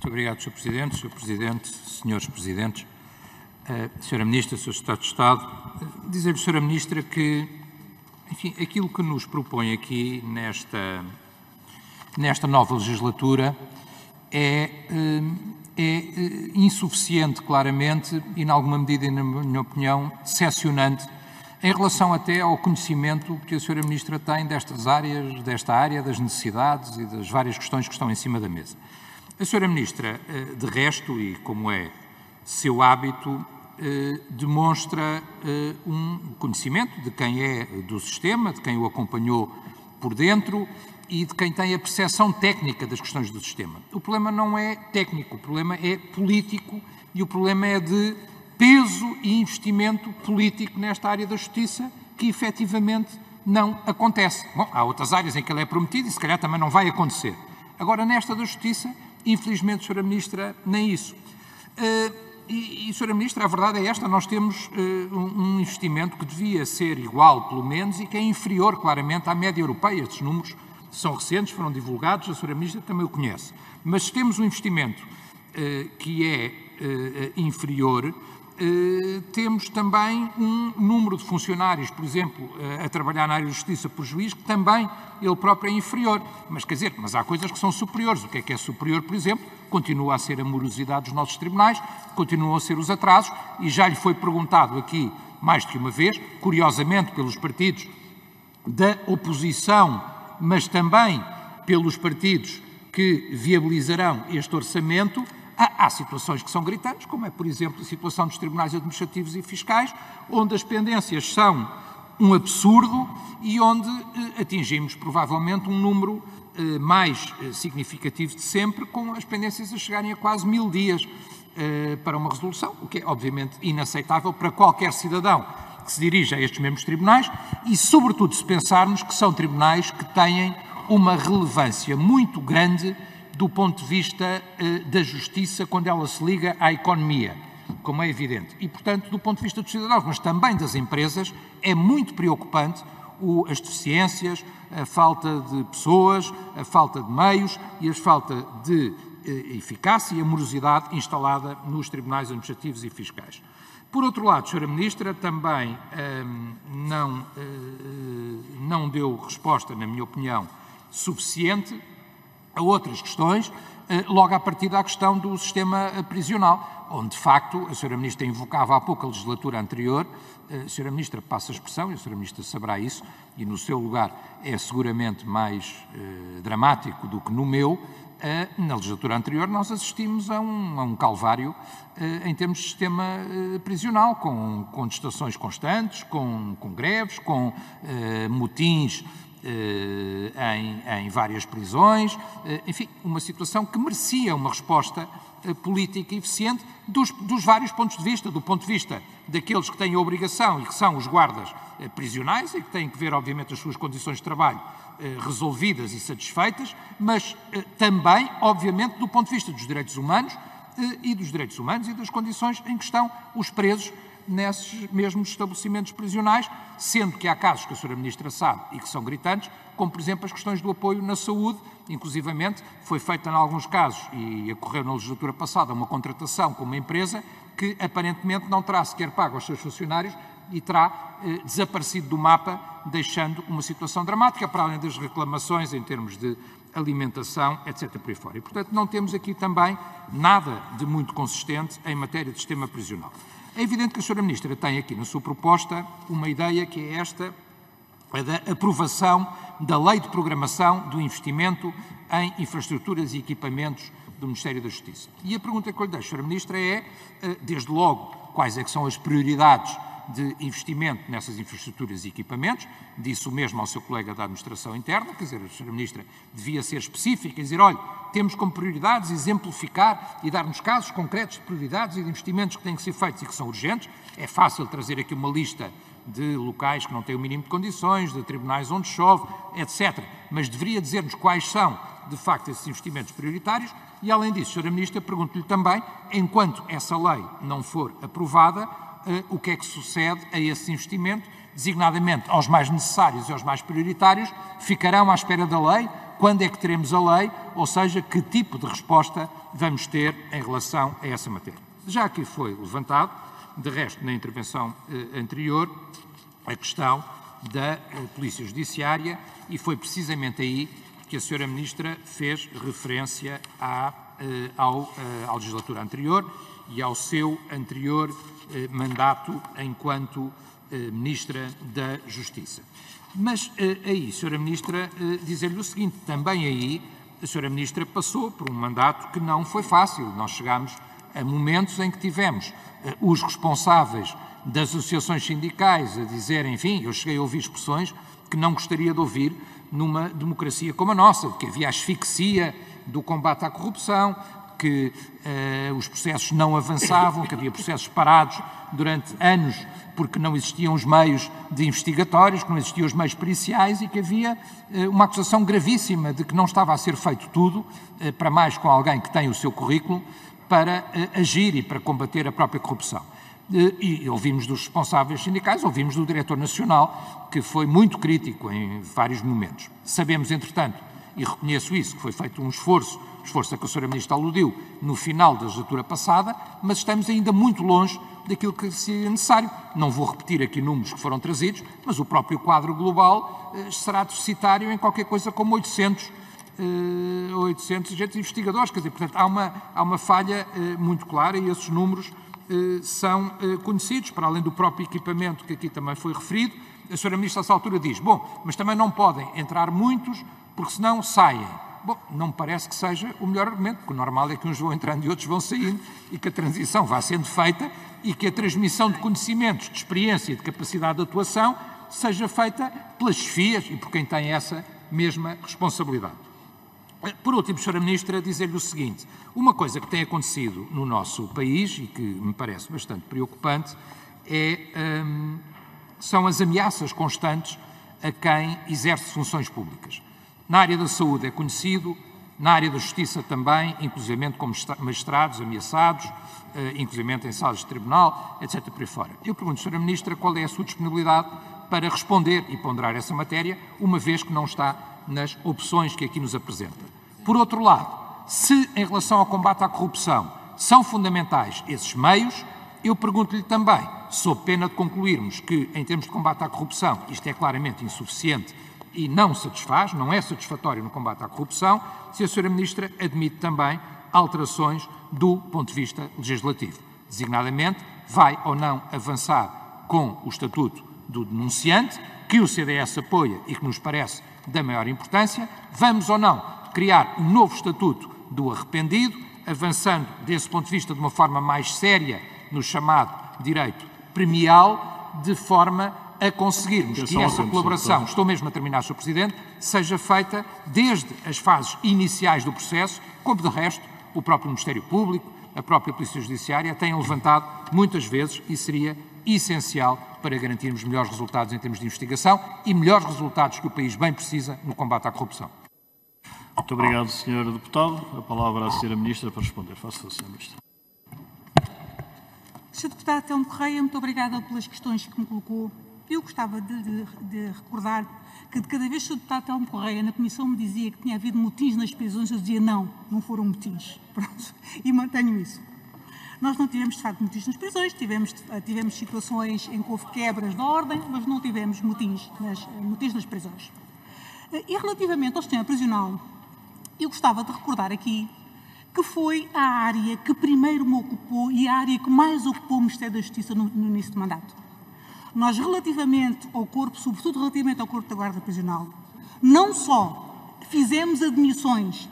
Muito obrigado, Sr. Presidente. Sr. Presidente, Srs. Presidentes, Sra. Ministra, Sr. Secretário de Estado, dizer-lhe, Sra. Ministra, que, enfim, aquilo que nos propõe aqui nesta nova legislatura é insuficiente, claramente, e, em alguma medida, na minha opinião, decepcionante, em relação até ao conhecimento que a Sra. Ministra tem desta área, das necessidades e das várias questões que estão em cima da mesa. A Sra. Ministra, de resto, e como é seu hábito, demonstra um conhecimento de quem é do sistema, de quem o acompanhou por dentro e de quem tem a percepção técnica das questões do sistema. O problema não é técnico, o problema é político e o problema é de peso e investimento político nesta área da justiça que efetivamente não acontece. Bom, há outras áreas em que ele é prometido e se calhar também não vai acontecer. Agora, nesta da justiça, infelizmente, Sra. Ministra, nem isso. Sra. Ministra, a verdade é esta, nós temos um investimento que devia ser igual, pelo menos, e que é inferior, claramente, à média europeia. Estes números são recentes, foram divulgados, a Sra. Ministra também o conhece. Mas se temos um investimento que é inferior, temos também um número de funcionários, por exemplo, a trabalhar na área de justiça por juiz, que também ele próprio é inferior. Mas, quer dizer, mas há coisas que são superiores. O que é superior, por exemplo? Continua a ser a morosidade dos nossos tribunais, continuam a ser os atrasos, e já lhe foi perguntado aqui mais de uma vez, curiosamente pelos partidos da oposição, mas também pelos partidos que viabilizarão este orçamento. Há situações que são gritantes, como é, por exemplo, a situação dos tribunais administrativos e fiscais, onde as pendências são um absurdo e onde atingimos, provavelmente, um número mais significativo de sempre, com as pendências a chegarem a quase 1000 dias para uma resolução, o que é, obviamente, inaceitável para qualquer cidadão que se dirija a estes mesmos tribunais e, sobretudo, se pensarmos que são tribunais que têm uma relevância muito grande do ponto de vista da justiça quando ela se liga à economia, como é evidente. E, portanto, do ponto de vista dos cidadãos, mas também das empresas, é muito preocupante as deficiências, a falta de pessoas, a falta de meios e a falta de eficácia e a morosidade instalada nos tribunais administrativos e fiscais. Por outro lado, Sra. Ministra, também não deu resposta, na minha opinião, suficiente a outras questões, logo à partida à questão do sistema prisional, onde, de facto, a Sra. Ministra invocava há pouco a legislatura anterior, a Sra. Ministra passa a expressão, e a Sra. Ministra saberá isso, e no seu lugar é seguramente mais dramático do que no meu. Na legislatura anterior nós assistimos a um calvário em termos de sistema prisional, com contestações constantes, com greves, com motins em várias prisões, enfim, uma situação que merecia uma resposta política eficiente dos vários pontos de vista, do ponto de vista daqueles que têm a obrigação e que são os guardas prisionais e que têm que ver, obviamente, as suas condições de trabalho resolvidas e satisfeitas, mas também, obviamente, do ponto de vista dos direitos humanos e das condições em que estão os presos nesses mesmos estabelecimentos prisionais, sendo que há casos que a Sra. Ministra sabe e que são gritantes, como, por exemplo, as questões do apoio na saúde. Inclusivamente, foi feita, em alguns casos, e ocorreu na legislatura passada, uma contratação com uma empresa que, aparentemente, não terá sequer pago aos seus funcionários e terá desaparecido do mapa, deixando uma situação dramática, para além das reclamações em termos de alimentação, etc. por aí fora. E, portanto, não temos aqui também nada de muito consistente em matéria de sistema prisional. É evidente que a Sra. Ministra tem aqui na sua proposta uma ideia que é esta, a da aprovação da Lei de Programação do Investimento em Infraestruturas e Equipamentos do Ministério da Justiça. E a pergunta que eu lhe deixo, Sra. Ministra, é, desde logo, quais é que são as prioridades de investimento nessas infraestruturas e equipamentos, disse o mesmo ao seu colega da Administração Interna, quer dizer, a Sra. Ministra devia ser específica e dizer, olha, temos como prioridades exemplificar e dar-nos casos concretos de prioridades e de investimentos que têm que ser feitos e que são urgentes. É fácil trazer aqui uma lista de locais que não têm o mínimo de condições, de tribunais onde chove, etc. Mas deveria dizer-nos quais são, de facto, esses investimentos prioritários e, além disso, Sra. Ministra, pergunto-lhe também, enquanto essa lei não for aprovada, o que é que sucede a esse investimento, designadamente aos mais necessários e aos mais prioritários, ficarão à espera da lei quando é que teremos a lei, ou seja, que tipo de resposta vamos ter em relação a essa matéria. Já aqui foi levantado, de resto, na intervenção anterior, a questão da Polícia Judiciária, e foi precisamente aí que a Sra. Ministra fez referência à legislatura anterior e ao seu anterior mandato enquanto Ministra da Justiça. Mas aí, Sra. Ministra, dizer-lhe o seguinte, também aí a Sra. Ministra passou por um mandato que não foi fácil. Nós chegámos a momentos em que tivemos os responsáveis das associações sindicais a dizerem, enfim, eu cheguei a ouvir expressões que não gostaria de ouvir numa democracia como a nossa, de que havia asfixia do combate à corrupção, que os processos não avançavam, que havia processos parados durante anos porque não existiam os meios de investigatórios, que não existiam os meios periciais e que havia uma acusação gravíssima de que não estava a ser feito tudo, para mais com alguém que tem o seu currículo, para agir e para combater a própria corrupção. E ouvimos dos responsáveis sindicais, ouvimos do Diretor Nacional, que foi muito crítico em vários momentos. Sabemos, entretanto, e reconheço isso, que foi feito um esforço a que a Sra. Ministra aludiu no final da legislatura passada, mas estamos ainda muito longe daquilo que seria necessário. Não vou repetir aqui números que foram trazidos, mas o próprio quadro global será deficitário em qualquer coisa como 800 agentes investigadores. Quer dizer, portanto, há uma falha muito clara e esses números são conhecidos, para além do próprio equipamento que aqui também foi referido. A Sra. Ministra, a essa altura, diz, bom, mas também não podem entrar muitos, porque senão saem. Bom, não me parece que seja o melhor argumento, porque o normal é que uns vão entrando e outros vão saindo e que a transição vá sendo feita e que a transmissão de conhecimentos, de experiência e de capacidade de atuação seja feita pelas chefias e por quem tem essa mesma responsabilidade. Por último, Sra. Ministra, dizer-lhe o seguinte, uma coisa que tem acontecido no nosso país e que me parece bastante preocupante são as ameaças constantes a quem exerce funções públicas. Na área da saúde é conhecido, na área da justiça também, inclusivamente como magistrados ameaçados, inclusivamente em salas de tribunal, etc. por aí fora. Eu pergunto, Sra. Ministra, qual é a sua disponibilidade para responder e ponderar essa matéria, uma vez que não está nas opções que aqui nos apresenta. Por outro lado, se em relação ao combate à corrupção são fundamentais esses meios, eu pergunto-lhe também, sob pena de concluirmos que, em termos de combate à corrupção, isto é claramente insuficiente e não satisfaz, não é satisfatório no combate à corrupção, se a Sra. Ministra admite também alterações do ponto de vista legislativo. Designadamente, vai ou não avançar com o Estatuto do Denunciante, que o CDS apoia e que nos parece da maior importância, vamos ou não criar um novo Estatuto do Arrependido, avançando desse ponto de vista de uma forma mais séria no chamado direito premial, de forma a conseguirmos que essa colaboração, estou mesmo a terminar, Sr. Presidente, seja feita desde as fases iniciais do processo, como de resto o próprio Ministério Público, a própria Polícia Judiciária têm levantado muitas vezes e seria essencial para garantirmos melhores resultados em termos de investigação e melhores resultados que o país bem precisa no combate à corrupção. Muito obrigado, Sr. Deputado. A palavra à Sra. Ministra para responder. Faça, Sra. Ministra. Sr. Deputado Telmo Correia, muito obrigada pelas questões que me colocou. Eu gostava de recordar que de cada vez que o Sr. Deputado Telmo Correia na Comissão me dizia que tinha havido motins nas prisões, eu dizia não foram motins. Pronto. E mantenho isso. Nós não tivemos, de facto, motins nas prisões, tivemos situações em que houve quebras de ordem, mas não tivemos motins nas prisões. E relativamente ao sistema prisional, eu gostava de recordar aqui que foi a área que primeiro me ocupou e a área que mais ocupou o Ministério da Justiça no início do mandato. Nós, relativamente ao corpo, sobretudo relativamente ao corpo da Guarda Prisional, não só fizemos admissões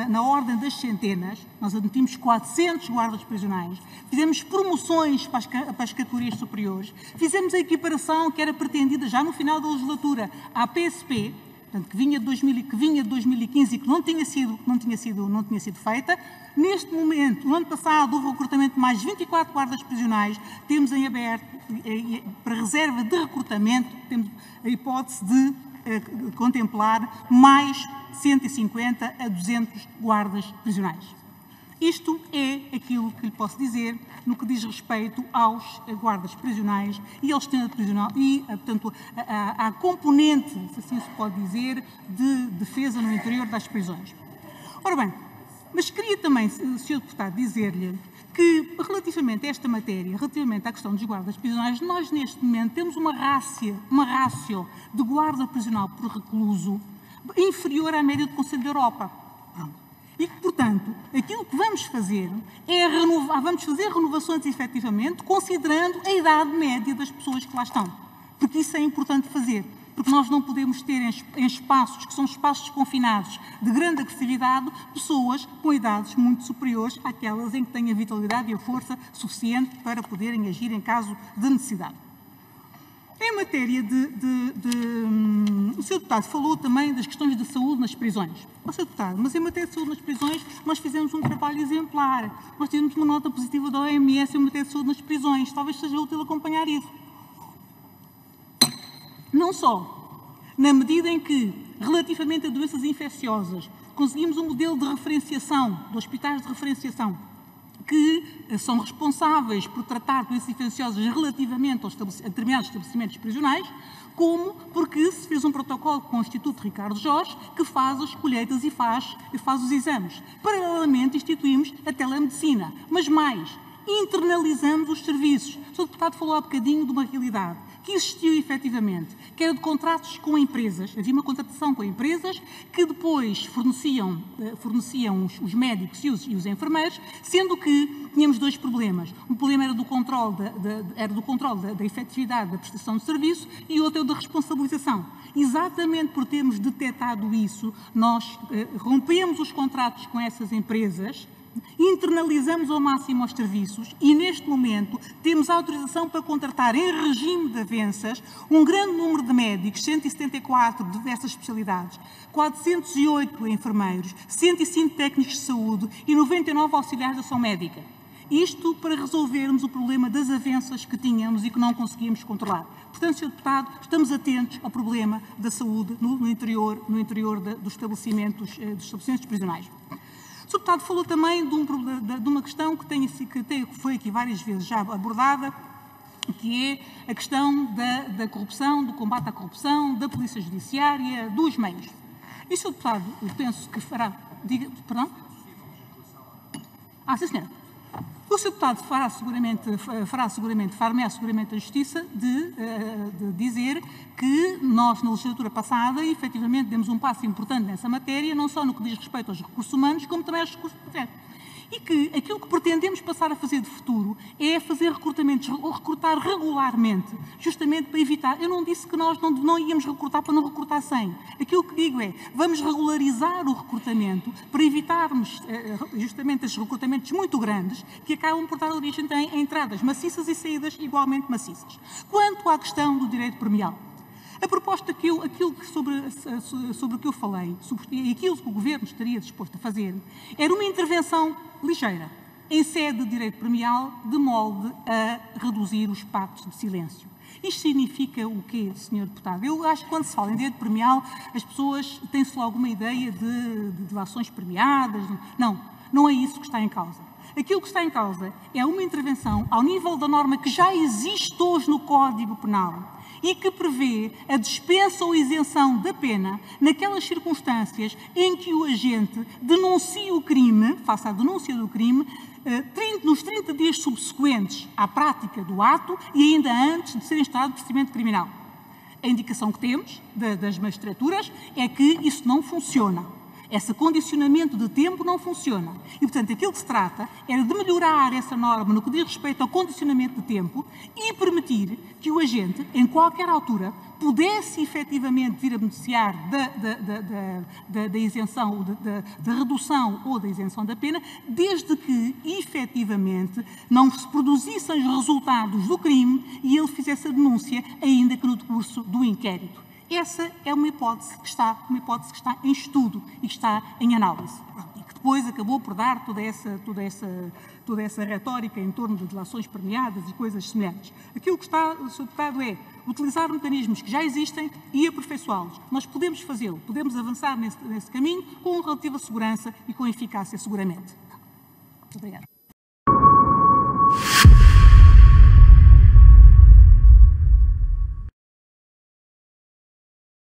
na ordem das centenas, nós admitimos 400 guardas prisionais, fizemos promoções para as categorias superiores, fizemos a equiparação que era pretendida já no final da legislatura à PSP, portanto, que vinha de 2015 e que não tinha sido feita. Neste momento, no ano passado, houve o recrutamento de mais 24 guardas prisionais. Temos em aberto, para reserva de recrutamento, temos a hipótese de contemplar mais 150 a 200 guardas prisionais. Isto é aquilo que lhe posso dizer no que diz respeito aos guardas prisionais e ao sistema prisional e, portanto, à componente, se assim se pode dizer, de defesa no interior das prisões. Ora bem, mas queria também, Sr. Deputado, dizer-lhe que, relativamente a esta matéria, relativamente à questão dos guardas prisionais, nós, neste momento, temos uma rácio de guarda prisional por recluso inferior à média do Conselho da Europa. E que, portanto, aquilo que vamos fazer é vamos fazer renovações, efetivamente, considerando a idade média das pessoas que lá estão. Porque isso é importante fazer. Porque nós não podemos ter em espaços, que são espaços confinados, de grande agressividade, pessoas com idades muito superiores àquelas em que têm a vitalidade e a força suficiente para poderem agir em caso de necessidade. Em matéria o Sr. Deputado falou também das questões de saúde nas prisões. Sr. Deputado, mas em matéria de saúde nas prisões nós fizemos um trabalho exemplar. Nós tivemos uma nota positiva da OMS em matéria de saúde nas prisões. Talvez seja útil acompanhar isso. Não só, na medida em que, relativamente a doenças infecciosas, conseguimos um modelo de referenciação, de hospitais de referenciação, que são responsáveis por tratar doenças infecciosas relativamente a determinados estabelecimentos prisionais, como porque se fez um protocolo com o Instituto Ricardo Jorge, que faz as colheitas e faz os exames. Paralelamente, instituímos a telemedicina, mas mais, internalizamos os serviços. O Sr. Deputado falou há bocadinho de uma realidade que existiu efetivamente, que era de contratos com empresas. Havia uma contratação com empresas que depois forneciam os médicos e os enfermeiros, sendo que tínhamos dois problemas. Um problema era do controle da efetividade da prestação de serviço e outro é o da responsabilização. Exatamente por termos detectado isso, nós rompemos os contratos com essas empresas, internalizamos ao máximo os serviços e, neste momento, temos autorização para contratar em regime de avanças um grande número de médicos, 174 de diversas especialidades, 408 enfermeiros, 105 técnicos de saúde e 99 auxiliares de ação médica. Isto para resolvermos o problema das avanças que tínhamos e que não conseguíamos controlar. Portanto, Sr. Deputado, estamos atentos ao problema da saúde no interior dos estabelecimentos prisionais. O Sr. Deputado falou também de uma questão que foi aqui várias vezes já abordada, que é a questão da corrupção, do combate à corrupção, da Polícia Judiciária, dos meios. E o Sr. Deputado, eu penso que fará... Perdão? Sim, senhora. O Sr. Deputado fará seguramente a justiça de dizer que nós, na legislatura passada, efetivamente demos um passo importante nessa matéria, não só no que diz respeito aos recursos humanos, como também aos recursos de projeto. E que aquilo que pretendemos passar a fazer de futuro é fazer recrutamentos, ou recrutar regularmente, justamente para evitar... Eu não disse que nós não íamos recrutar para não recrutar 100. Aquilo que digo é, vamos regularizar o recrutamento para evitarmos justamente esses recrutamentos muito grandes que acabam por dar origem a entradas maciças e saídas igualmente maciças. Quanto à questão do direito premial, a proposta sobre o que eu falei, e aquilo que o Governo estaria disposto a fazer, era uma intervenção ligeira, em sede de direito premial, de molde a reduzir os pactos de silêncio. Isto significa o quê, Sr. Deputado? Eu acho que quando se fala em direito premial, as pessoas têm-se logo uma ideia de delações premiadas. Não é isso que está em causa. Aquilo que está em causa é uma intervenção ao nível da norma que já existe hoje no Código Penal e que prevê a dispensa ou isenção da pena naquelas circunstâncias em que o agente denuncia o crime, faça a denúncia do crime, nos 30 dias subsequentes à prática do ato e ainda antes de ser instaurado o procedimento criminal. A indicação que temos das magistraturas é que isso não funciona. Esse condicionamento de tempo não funciona. E, portanto, aquilo que se trata era de melhorar essa norma no que diz respeito ao condicionamento de tempo e permitir que o agente, em qualquer altura, pudesse efetivamente vir a beneficiar da isenção, da redução ou da isenção da pena, desde que, efetivamente, não se produzissem os resultados do crime e ele fizesse a denúncia, ainda que no decurso do inquérito. Essa é uma hipótese que está em estudo e que está em análise. E que depois acabou por dar toda essa retórica em torno de delações premiadas e coisas semelhantes. Aquilo que está solicitado é utilizar mecanismos que já existem e aperfeiçoá-los. Nós podemos fazê-lo, podemos avançar nesse caminho com relativa segurança e com eficácia, seguramente. Muito obrigada.